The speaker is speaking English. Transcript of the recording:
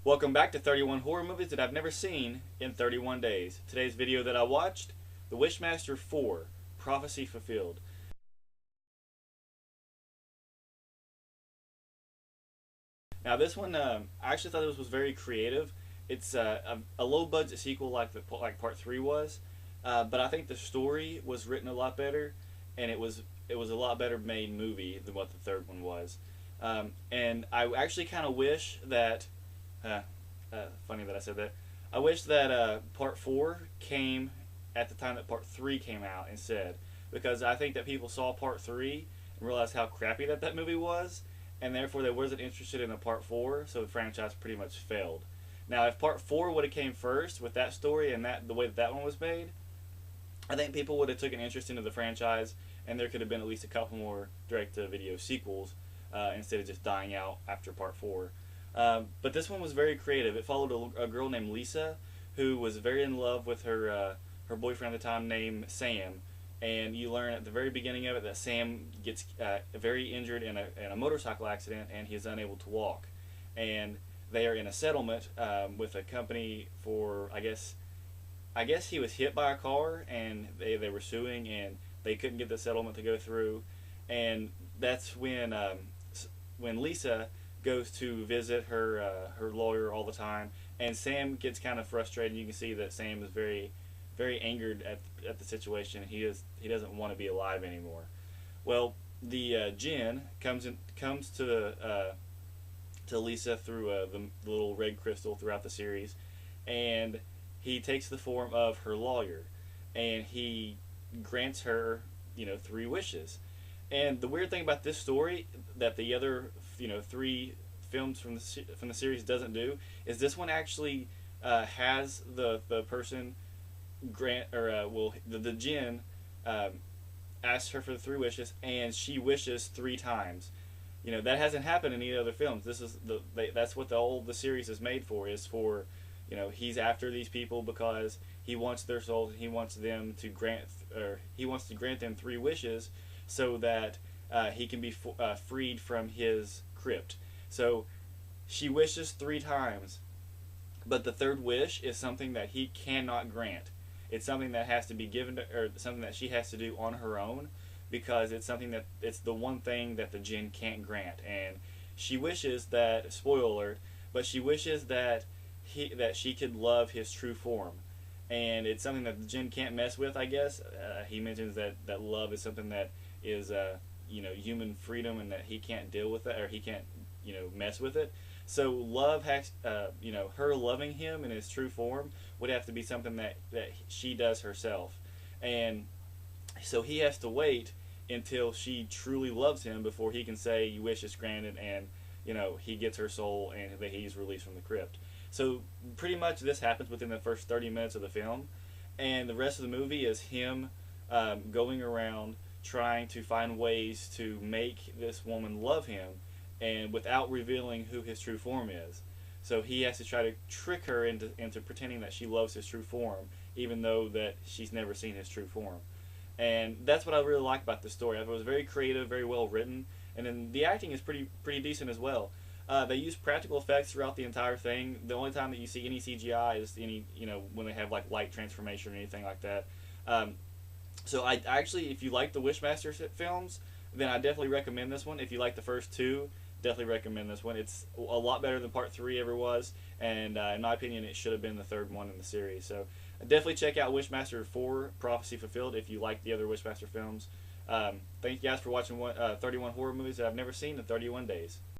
Welcome back to 31 horror movies that I've never seen in 31 days. Today's video that I watched, The Wishmaster 4, Prophecy Fulfilled. Now this one, I actually thought this was very creative. It's a low budget sequel like Part 3 was, but I think the story was written a lot better, and it was a lot better made movie than what the third one was. And I actually kind of wish that funny that I said that. I wish that Part 4 came at the time that Part 3 came out instead, because I think that people saw Part 3 and realized how crappy that movie was, and therefore they wasn't interested in a Part 4, so the franchise pretty much failed. Now, if Part 4 would have came first with that story and the way that one was made, I think people would have took an interest into the franchise, and there could have been at least a couple more direct-to-video sequels instead of just dying out after Part 4. But this one was very creative. It followed a girl named Lisa, who was very in love with her boyfriend at the time named Sam. And you learn at the very beginning of it that Sam gets very injured in a motorcycle accident, and he is unable to walk. And they are in a settlement with a company for, I guess he was hit by a car, and they were suing, and they couldn't get the settlement to go through. And that's when Lisa goes to visit her lawyer all the time, and Sam gets kind of frustrated. You can see that Sam is very, very angered at the situation. He doesn't want to be alive anymore. Well, the Jinn comes to Lisa through the little red crystal throughout the series, and he takes the form of her lawyer, and he grants her 3 wishes. And the weird thing about this story that the other 3 films from the series doesn't do is this one actually has the person grant, or the Jinn asks her for the 3 wishes, and she wishes 3 times. That hasn't happened in any other films. This is that's what the series is made for. Is for he's after these people because he wants their souls. He wants them to he wants to grant them 3 wishes so that he can be freed from his crypt. So she wishes 3 times, but the 3rd wish is something that he cannot grant. It's something that has to be given to, or something that she has to do on her own, because it's the one thing that the Jinn can't grant. And she wishes that, spoiler alert, but she wishes that she could love his true form, and it's something that the Jinn can't mess with. I guess he mentions that love is something that is human freedom, and that he can't deal with it, or he can't mess with it. So love has her loving him in his true form would have to be something that she does herself, and so he has to wait until she truly loves him before he can say your wish is granted, and he gets her soul, and that he's released from the crypt. So pretty much this happens within the first 30 minutes of the film, and the rest of the movie is him going around trying to find ways to make this woman love him, and without revealing who his true form is. So he has to try to trick her into pretending that she loves his true form, even though that she's never seen his true form. And that's what I really like about this story. It was very creative, very well written, and then the acting is pretty decent as well. They use practical effects throughout the entire thing. The only time that you see any CGI is when they have like light transformation or anything like that. So I actually, if you like the Wishmaster films, then I definitely recommend this one. If you like the first 2, definitely recommend this one. It's a lot better than Part 3 ever was, and in my opinion, it should have been the 3rd one in the series. So definitely check out Wishmaster 4, Prophecy Fulfilled, if you like the other Wishmaster films. Thank you guys for watching 31 horror movies that I've never seen in 31 days.